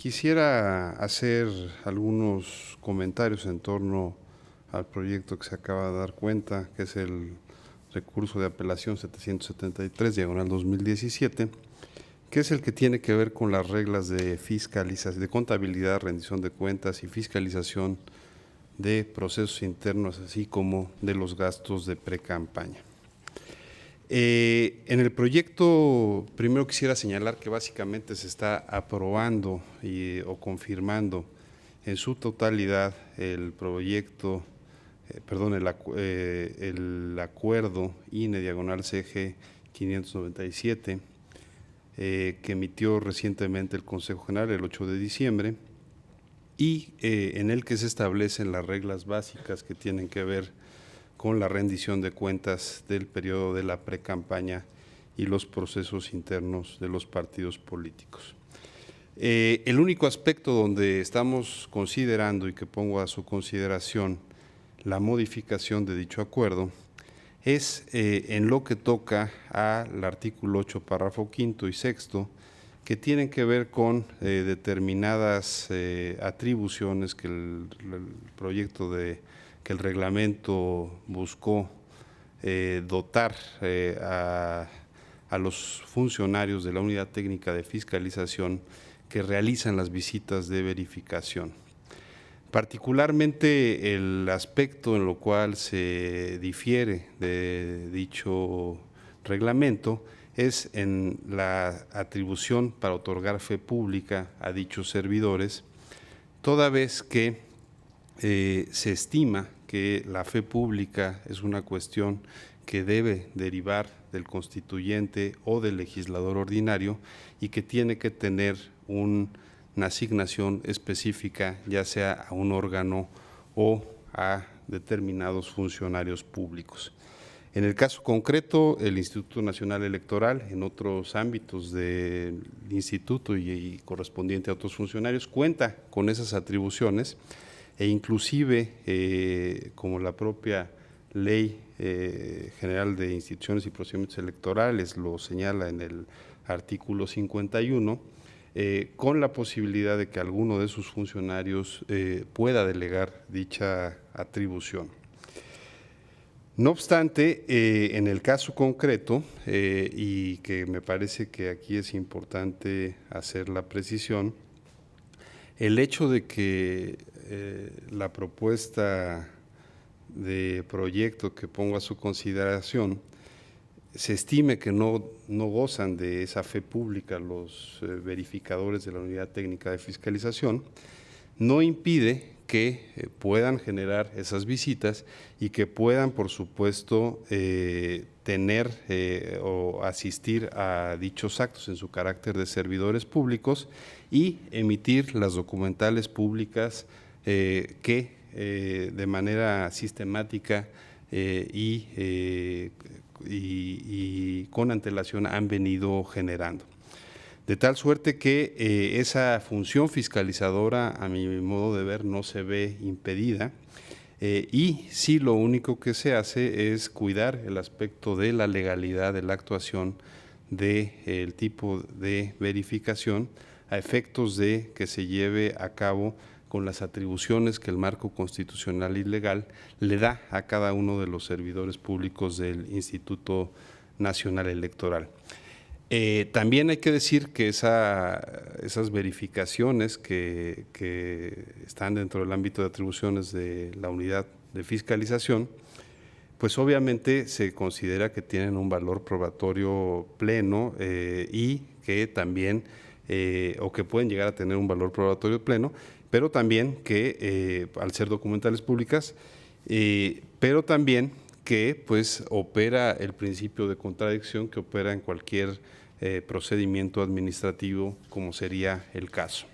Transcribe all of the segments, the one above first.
Quisiera hacer algunos comentarios en torno al proyecto que se acaba de dar cuenta, que es el recurso de apelación 773/2017, que es el que tiene que ver con las reglas de fiscalización, de contabilidad, rendición de cuentas y fiscalización de procesos internos, así como de los gastos de precampaña. En el proyecto, primero quisiera señalar que básicamente se está aprobando o confirmando en su totalidad el proyecto, el acuerdo INE/CG 597 que emitió recientemente el Consejo General el 8 de diciembre y en el que se establecen las reglas básicas que tienen que ver con la rendición de cuentas del periodo de la precampaña y los procesos internos de los partidos políticos. El único aspecto donde estamos considerando y que pongo a su consideración la modificación de dicho acuerdo es en lo que toca al artículo 8, párrafo quinto y sexto, que tienen que ver con determinadas atribuciones que el proyecto que el reglamento buscó dotar a los funcionarios de la Unidad Técnica de Fiscalización que realizan las visitas de verificación. Particularmente el aspecto en lo cual se difiere de dicho reglamento es en la atribución para otorgar fe pública a dichos servidores, toda vez que se estima que la fe pública es una cuestión que debe derivar del constituyente o del legislador ordinario y que tiene que tener una asignación específica, ya sea a un órgano o a determinados funcionarios públicos. En el caso concreto, el Instituto Nacional Electoral, en otros ámbitos del instituto y correspondiente a otros funcionarios, cuenta con esas atribuciones e inclusive, como la propia Ley General de Instituciones y Procedimientos Electorales lo señala en el artículo 51, con la posibilidad de que alguno de sus funcionarios pueda delegar dicha atribución. No obstante, en el caso concreto, y que me parece que aquí es importante hacer la precisión, el hecho de que la propuesta de proyecto que pongo a su consideración se estime que no gozan de esa fe pública los verificadores de la Unidad Técnica de Fiscalización, no impide que puedan generar esas visitas y que puedan, por supuesto, tener o asistir a dichos actos en su carácter de servidores públicos y emitir las documentales públicas que de manera sistemática y con antelación han venido generando. De tal suerte que esa función fiscalizadora, a mi modo de ver, no se ve impedida y sí lo único que se hace es cuidar el aspecto de la legalidad de la actuación del tipo de verificación a efectos de que se lleve a cabo con las atribuciones que el marco constitucional y legal le da a cada uno de los servidores públicos del Instituto Nacional Electoral. También hay que decir que esas verificaciones que están dentro del ámbito de atribuciones de la unidad de fiscalización, pues obviamente se considera que tienen un valor probatorio pleno y que también, o que pueden llegar a tener un valor probatorio pleno, pero también que al ser documentales públicas, pero también que pues opera el principio de contradicción que opera en cualquier procedimiento administrativo como sería el caso.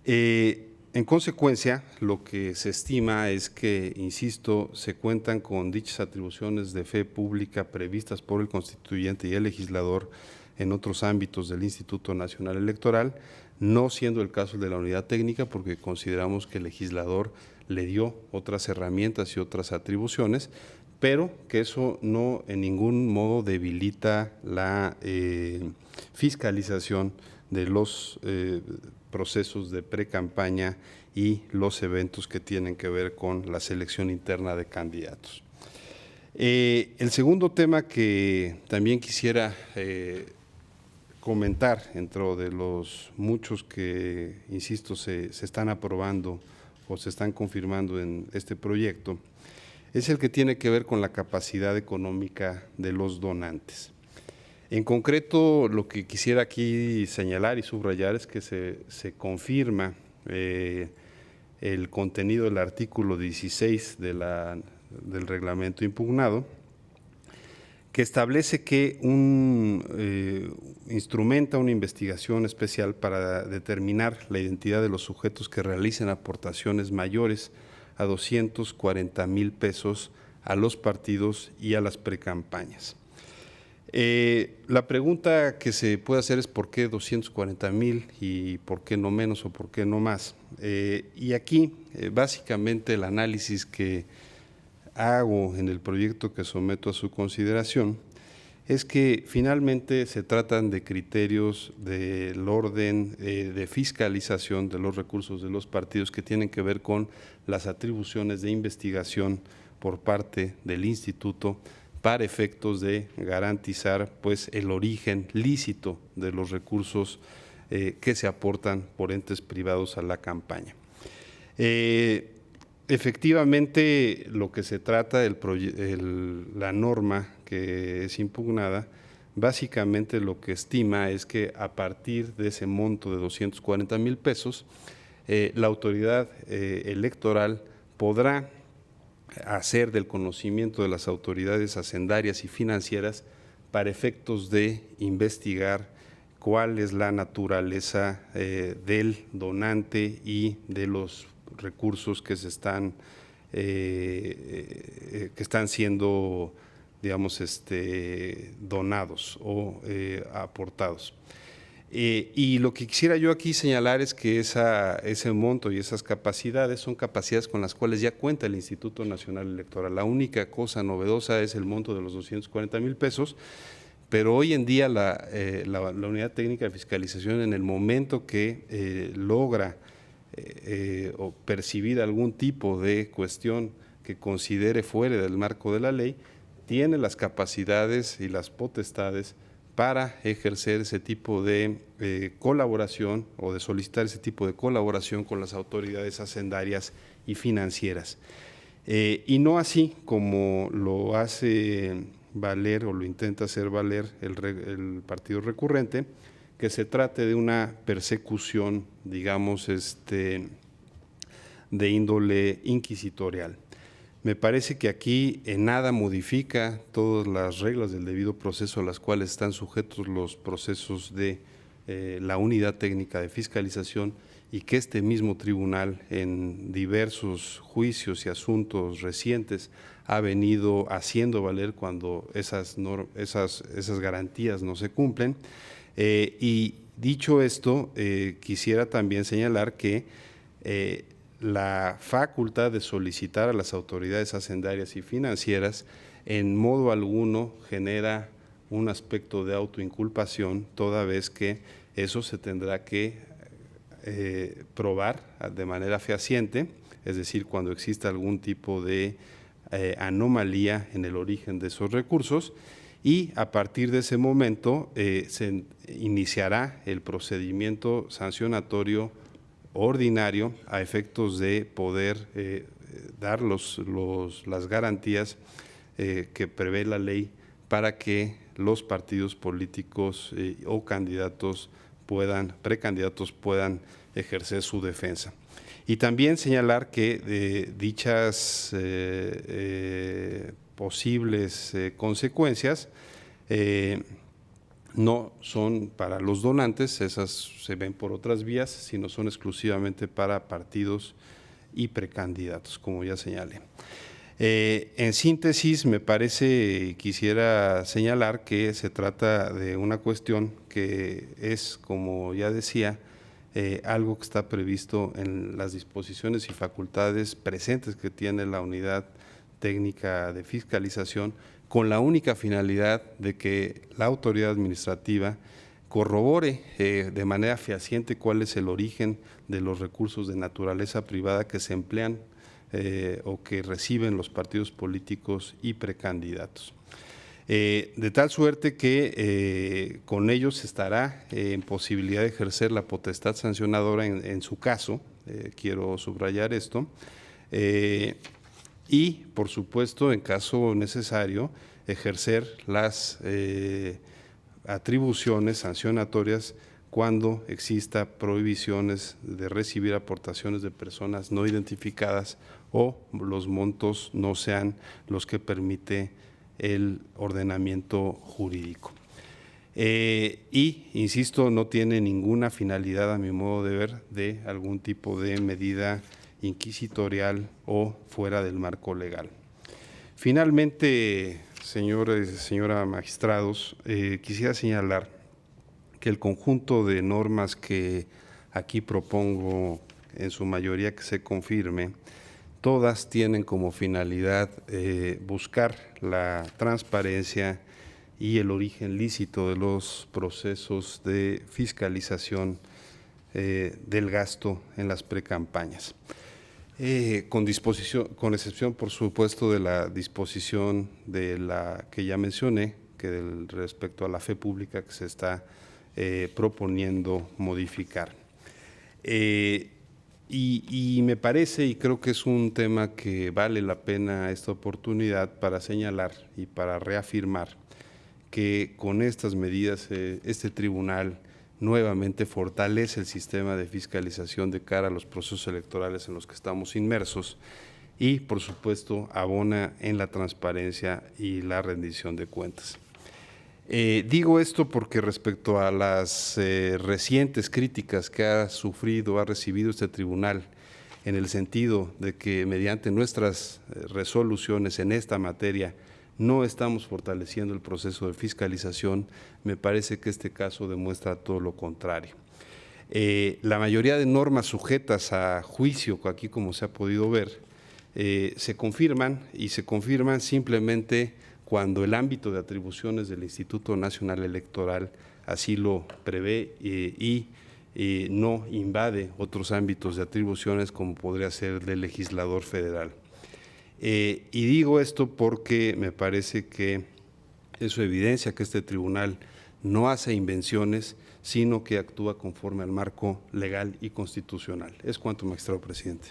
En consecuencia, lo que se estima es que, insisto, se cuentan con dichas atribuciones de fe pública previstas por el constituyente y el legislador en otros ámbitos del Instituto Nacional Electoral, no siendo el caso de la unidad técnica, porque consideramos que el legislador le dio otras herramientas y otras atribuciones, pero que eso no en ningún modo debilita la fiscalización de los procesos de precampaña y los eventos que tienen que ver con la selección interna de candidatos. El segundo tema que también quisiera comentar, dentro de los muchos que, insisto, se están aprobando o se están confirmando en este proyecto, es el que tiene que ver con la capacidad económica de los donantes. En concreto, lo que quisiera aquí señalar y subrayar es que se confirma el contenido del artículo 16 del reglamento impugnado, que establece que instrumenta una investigación especial para determinar la identidad de los sujetos que realicen aportaciones mayores a 240,000 pesos a los partidos y a las precampañas. La pregunta que se puede hacer es ¿por qué 240,000 y por qué no menos o por qué no más? Y aquí básicamente el análisis que hago en el proyecto que someto a su consideración es que finalmente se tratan de criterios del orden de fiscalización de los recursos de los partidos que tienen que ver con las atribuciones de investigación por parte del instituto para efectos de garantizar pues el origen lícito de los recursos que se aportan por entes privados a la campaña. Efectivamente, lo que se trata, la norma que es impugnada, básicamente lo que estima es que a partir de ese monto de 240,000 pesos, la autoridad electoral podrá hacer del conocimiento de las autoridades hacendarias y financieras para efectos de investigar cuál es la naturaleza del donante y de los recursos que están siendo, digamos, donados o aportados. Y lo que quisiera yo aquí señalar es que ese monto y esas capacidades son capacidades con las cuales ya cuenta el Instituto Nacional Electoral. La única cosa novedosa es el monto de los 240,000 pesos, pero hoy en día la Unidad Técnica de Fiscalización, en el momento que logra o percibir algún tipo de cuestión que considere fuera del marco de la ley, tiene las capacidades y las potestades para ejercer ese tipo de colaboración o de solicitar ese tipo de colaboración con las autoridades hacendarias y financieras. Y no así como lo hace valer o lo intenta hacer valer el partido recurrente, que se trate de una persecución, digamos, de índole inquisitorial. Me parece que aquí en nada modifica todas las reglas del debido proceso a las cuales están sujetos los procesos de la Unidad Técnica de Fiscalización, y que este mismo tribunal en diversos juicios y asuntos recientes ha venido haciendo valer cuando esas garantías no se cumplen. Y dicho esto, quisiera también señalar que la facultad de solicitar a las autoridades hacendarias y financieras en modo alguno genera un aspecto de autoinculpación, toda vez que eso se tendrá que probar de manera fehaciente, es decir, cuando exista algún tipo de anomalía en el origen de esos recursos, y a partir de ese momento se iniciará el procedimiento sancionatorio ordinario a efectos de poder dar las garantías que prevé la ley para que los partidos políticos o candidatos precandidatos puedan ejercer su defensa. Y también señalar que dichas posibles consecuencias no son para los donantes, esas se ven por otras vías, sino son exclusivamente para partidos y precandidatos, como ya señalé. En síntesis, me parece, quisiera señalar que se trata de una cuestión que es, como ya decía, algo que está previsto en las disposiciones y facultades presentes que tiene la Unidad Técnica de Fiscalización, con la única finalidad de que la autoridad administrativa corrobore de manera fehaciente cuál es el origen de los recursos de naturaleza privada que se emplean o que reciben los partidos políticos y precandidatos. De tal suerte que con ellos se estará en posibilidad de ejercer la potestad sancionadora en su caso, quiero subrayar esto, y por supuesto en caso necesario ejercer las atribuciones sancionatorias cuando exista prohibiciones de recibir aportaciones de personas no identificadas o los montos no sean los que permite el ordenamiento jurídico. Y, insisto, no tiene ninguna finalidad, a mi modo de ver, de algún tipo de medida inquisitorial o fuera del marco legal. Finalmente, señores y señora magistrados, quisiera señalar que el conjunto de normas que aquí propongo, en su mayoría que se confirme, todas tienen como finalidad buscar la transparencia y el origen lícito de los procesos de fiscalización del gasto en las precampañas. Con excepción, por supuesto, de la disposición de la que ya mencioné, que respecto a la fe pública que se está proponiendo modificar. Y me parece, y creo que es un tema que vale la pena esta oportunidad para señalar y para reafirmar que con estas medidas este tribunal nuevamente fortalece el sistema de fiscalización de cara a los procesos electorales en los que estamos inmersos y, por supuesto, abona en la transparencia y la rendición de cuentas. Digo esto porque respecto a las recientes críticas que ha recibido este tribunal, en el sentido de que mediante nuestras resoluciones en esta materia no estamos fortaleciendo el proceso de fiscalización, me parece que este caso demuestra todo lo contrario. La mayoría de normas sujetas a juicio, aquí como se ha podido ver, se confirman simplemente cuando el ámbito de atribuciones del Instituto Nacional Electoral así lo prevé y no invade otros ámbitos de atribuciones como podría ser del legislador federal. Y digo esto porque me parece que eso evidencia que este tribunal no hace invenciones, sino que actúa conforme al marco legal y constitucional. Es cuanto, magistrado presidente.